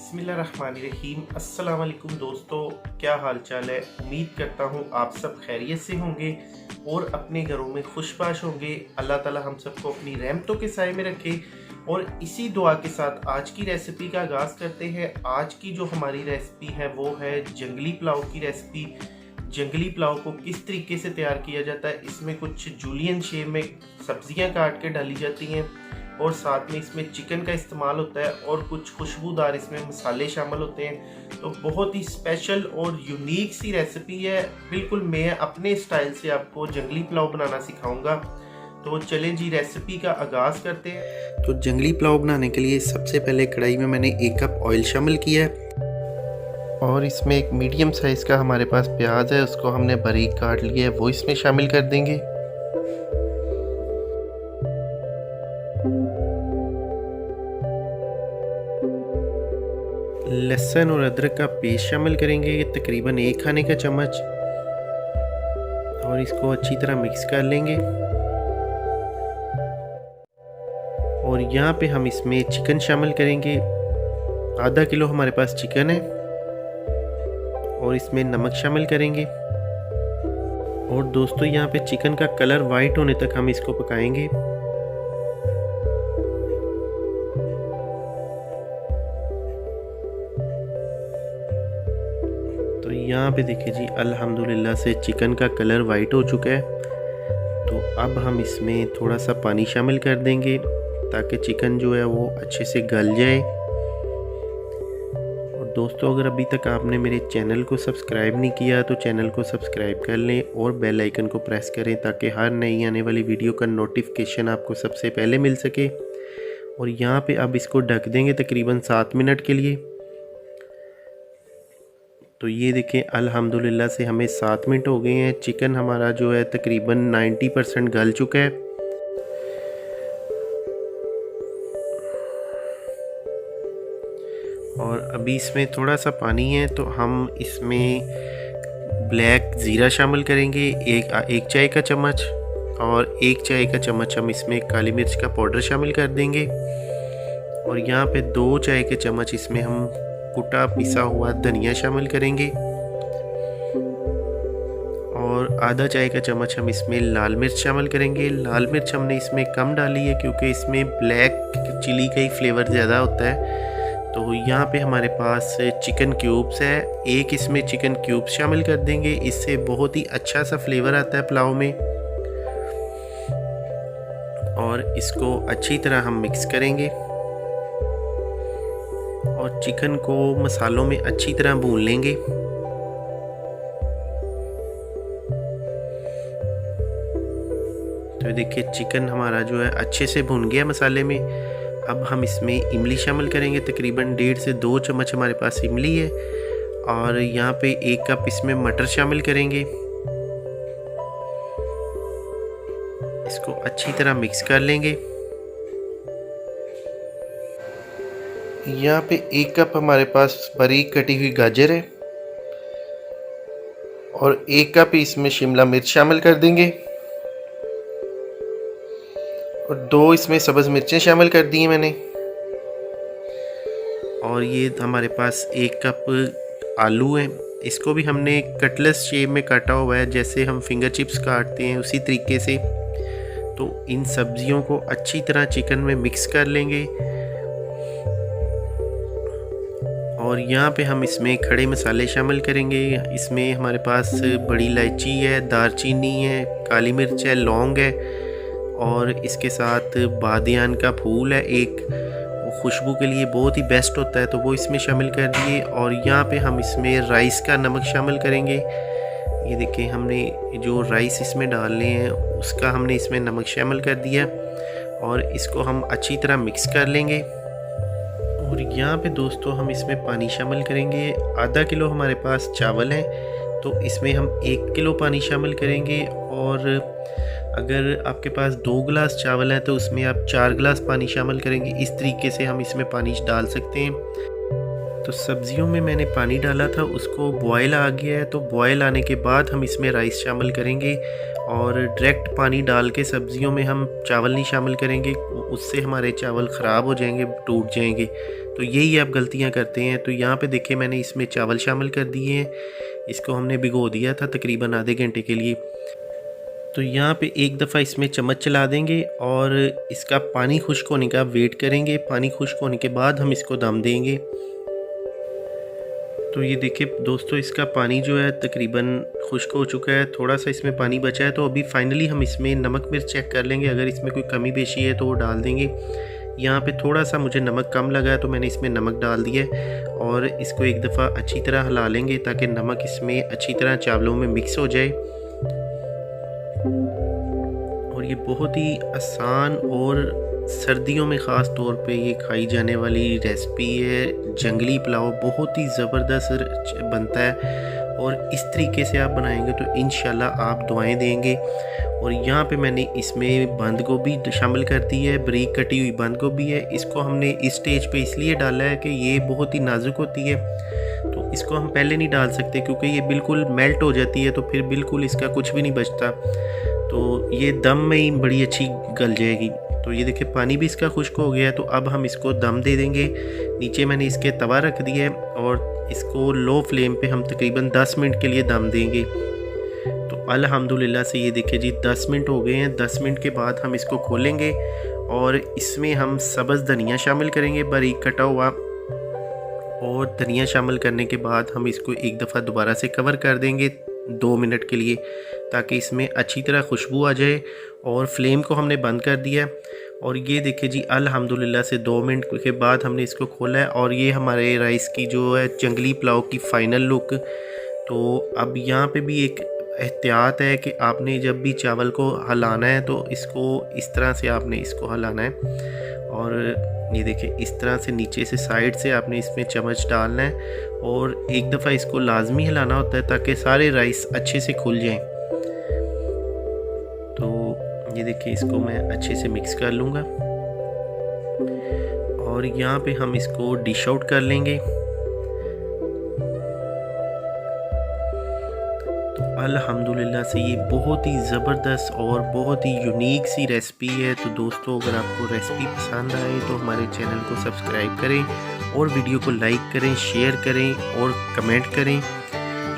बिस्मिल्लाहिर्रहमानिर्रहीम। अस्सलाम वालेकुम दोस्तों, क्या हाल चाल है। उम्मीद करता हूँ आप सब खैरियत से होंगे और अपने घरों में खुशबाश होंगे। अल्लाह ताला हम सबको अपनी रहमतों के साए में रखे। और इसी दुआ के साथ आज की रेसिपी का आगाज़ करते हैं। आज की जो हमारी रेसिपी है वो है जंगली पुलाव की रेसिपी। जंगली पुलाव को किस तरीके से तैयार किया जाता है, इसमें कुछ जूलियन शेप में सब्जियां काट के डाली जाती हैं और साथ में इसमें चिकन का इस्तेमाल होता है और कुछ खुशबूदार इसमें मसाले शामिल होते हैं। तो बहुत ही स्पेशल और यूनिक सी रेसिपी है। बिल्कुल मैं अपने स्टाइल से आपको जंगली पुलाव बनाना सिखाऊंगा। तो चलें जी, रेसिपी का आगाज़ करते हैं। तो जंगली पुलाव बनाने के लिए सबसे पहले कढ़ाई में मैंने 1 कप ऑयल शामिल किया है और इसमें एक मीडियम साइज़ का हमारे पास प्याज है, उसको हमने बारीक काट लिया है, वो इसमें शामिल कर देंगे। लहसुन और अदरक का पेस्ट शामिल करेंगे, ये तकरीबन 1 खाने का चम्मच, और इसको अच्छी तरह मिक्स कर लेंगे। और यहाँ पे हम इसमें चिकन शामिल करेंगे। आधा किलो हमारे पास चिकन है और इसमें नमक शामिल करेंगे। और दोस्तों यहाँ पे चिकन का कलर वाइट होने तक हम इसको पकाएंगे। तो यहाँ पे देखिए जी, अल्हम्दुलिल्लाह से चिकन का कलर वाइट हो चुका है। तो अब हम इसमें थोड़ा सा पानी शामिल कर देंगे ताकि चिकन जो है वो अच्छे से गल जाए। और दोस्तों, अगर अभी तक आपने मेरे चैनल को सब्सक्राइब नहीं किया तो चैनल को सब्सक्राइब कर लें और बेल आइकन को प्रेस करें ताकि हर नई आने वाली वीडियो का नोटिफिकेशन आपको सबसे पहले मिल सके। और यहाँ पे अब इसको ढक देंगे तकरीबन 7 मिनट के लिए। तो ये देखें, अल्हम्दुलिल्लाह से हमें 7 मिनट हो गए हैं। चिकन हमारा जो है तकरीबन 90% गल चुका है। और अभी इसमें थोड़ा सा पानी है तो हम इसमें ब्लैक ज़ीरा शामिल करेंगे, एक चाय का चम्मच, और 1 चाय का चम्मच हम इसमें काली मिर्च का पाउडर शामिल कर देंगे। और यहाँ पे 2 चाय के चम्मच इसमें हम कुटा पिसा हुआ धनिया शामिल करेंगे। और आधा चाय का चम्मच हम इसमें लाल मिर्च शामिल करेंगे। लाल मिर्च हमने इसमें कम डाली है क्योंकि इसमें ब्लैक चिली का ही फ्लेवर ज़्यादा होता है। तो यहाँ पे हमारे पास चिकन क्यूब्स है, 1 इसमें चिकन क्यूब्स शामिल कर देंगे। इससे बहुत ही अच्छा सा फ्लेवर आता है पुलाव में। और इसको अच्छी तरह हम मिक्स करेंगे और चिकन को मसालों में अच्छी तरह भून लेंगे। तो देखिए, चिकन हमारा जो है अच्छे से भून गया मसाले में। अब हम इसमें इमली शामिल करेंगे, तकरीबन 1.5 से 2 चम्मच हमारे पास इमली है। और यहाँ पे 1 कप इसमें मटर शामिल करेंगे। इसको अच्छी तरह मिक्स कर लेंगे। यहाँ पे 1 कप हमारे पास बारीक कटी हुई गाजर है और 1 कप इसमें शिमला मिर्च शामिल कर देंगे। और 2 इसमें सब्ज़ मिर्चें शामिल कर दी हैं मैंने। और ये हमारे पास 1 कप आलू है, इसको भी हमने कटलेस शेप में काटा हुआ है, जैसे हम फिंगर चिप्स काटते हैं उसी तरीके से। तो इन सब्जियों को अच्छी तरह चिकन में मिक्स कर लेंगे। और यहाँ पे हम इसमें खड़े मसाले शामिल करेंगे। इसमें हमारे पास बड़ी इलायची है, दालचीनी है, काली मिर्च है, लौंग है, और इसके साथ बादियान का फूल है एक, वो खुशबू के लिए बहुत ही बेस्ट होता है, तो वो इसमें शामिल कर दिए। और यहाँ पे हम इसमें राइस का नमक शामिल करेंगे। ये देखिए, हमने जो राइस इसमें डालने हैं उसका हमने इसमें नमक शामिल कर दिया और इसको हम अच्छी तरह मिक्स कर लेंगे। और यहाँ पे दोस्तों हम इसमें पानी शामिल करेंगे। आधा किलो हमारे पास चावल हैं तो इसमें हम 1 किलो पानी शामिल करेंगे। और अगर आपके पास 2 गिलास चावल है तो उसमें आप 4 गिलास पानी शामिल करेंगे। इस तरीके से हम इसमें पानी डाल सकते हैं। तो सब्जियों में मैंने पानी डाला था, उसको बॉयल आ गया है, तो बॉयल आने के बाद हम इसमें राइस शामिल करेंगे। और डायरेक्ट पानी डाल के सब्जियों में हम चावल नहीं शामिल करेंगे, उससे हमारे चावल ख़राब हो जाएंगे, टूट जाएंगे। तो यही आप गलतियां करते हैं। तो यहाँ पे देखिए मैंने इसमें चावल शामिल कर दिए हैं, इसको हमने भिगो दिया था तकरीबन आधे घंटे के लिए। तो यहाँ पे एक दफ़ा इसमें चम्मच चला देंगे और इसका पानी खुश्क होने का वेट करेंगे। पानी खुश्क होने के बाद हम इसको दम देंगे। तो ये देखिए दोस्तों, इसका पानी जो है तकरीबन खुश्क हो चुका है, थोड़ा सा इसमें पानी बचा है। तो अभी फाइनली हम इसमें नमक मिर्च चेक कर लेंगे, अगर इसमें कोई कमी बेशी है तो वो डाल देंगे। यहाँ पे थोड़ा सा मुझे नमक कम लगा है तो मैंने इसमें नमक डाल दिया है और इसको एक दफ़ा अच्छी तरह हिला लेंगे ताकि नमक इसमें अच्छी तरह चावलों में मिक्स हो जाए। और ये बहुत ही आसान और सर्दियों में ख़ास तौर पे ये खाई जाने वाली रेसिपी है। जंगली पुलाव बहुत ही ज़बरदस्त बनता है और इस तरीके से आप बनाएंगे तो इंशाल्लाह आप दुआएं देंगे। और यहाँ पे मैंने इसमें बंद गोभी शामिल कर दी है, बारीक कटी हुई बंद गोभी है। इसको हमने इस स्टेज पे इसलिए डाला है कि ये बहुत ही नाजुक होती है, तो इसको हम पहले नहीं डाल सकते क्योंकि ये बिल्कुल मेल्ट हो जाती है तो फिर बिल्कुल इसका कुछ भी नहीं बचता, तो ये दम में ही बड़ी अच्छी गल जाएगी। तो ये देखिए पानी भी इसका खुश्क हो गया है। तो अब हम इसको दम दे देंगे। नीचे मैंने इसके तवा रख दिया है और इसको लो फ्लेम पे हम तकरीबन 10 मिनट के लिए दम देंगे। तो अल्हम्दुलिल्लाह से ये देखिए जी 10 मिनट हो गए हैं। 10 मिनट के बाद हम इसको खोलेंगे और इसमें हम सब्ज़ धनिया शामिल करेंगे बारीक कटा हुआ। और धनिया शामिल करने के बाद हम इसको एक दफ़ा दोबारा से कवर कर देंगे 2 मिनट के लिए ताकि इसमें अच्छी तरह खुशबू आ जाए। और फ्लेम को हमने बंद कर दिया और ये देखिए जी अल्हम्दुलिल्लाह से 2 मिनट के बाद हमने इसको खोला है और ये हमारे राइस की जो है जंगली पुलाव की फ़ाइनल लुक। तो अब यहाँ पे भी एक एहतियात है कि आपने जब भी चावल को हिलाना है तो इसको इस तरह से आपने इसको हिलाना है। और ये देखिए इस तरह से नीचे से साइड से आपने इसमें चम्मच डालना है और एक दफ़ा इसको लाजमी हिलाना होता है ताकि सारे राइस अच्छे से खुल जाएं। तो ये देखिए इसको मैं अच्छे से मिक्स कर लूँगा और यहाँ पे हम इसको डिश आउट कर लेंगे। तो अल्हम्दुलिल्लाह से ये बहुत ही ज़बरदस्त और बहुत ही यूनिक सी रेसिपी है। तो दोस्तों अगर आपको रेसिपी पसंद आए तो हमारे चैनल को सब्सक्राइब करें और वीडियो को लाइक करें, शेयर करें और कमेंट करें।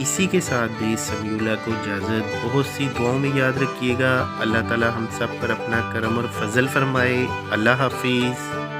इसी के साथ भी समीउल्लाह को इजाज़त। बहुत सी दुआओं में याद रखिएगा। अल्लाह ताला हम सब पर अपना करम और फजल फरमाए। अल्लाह हाफिज़।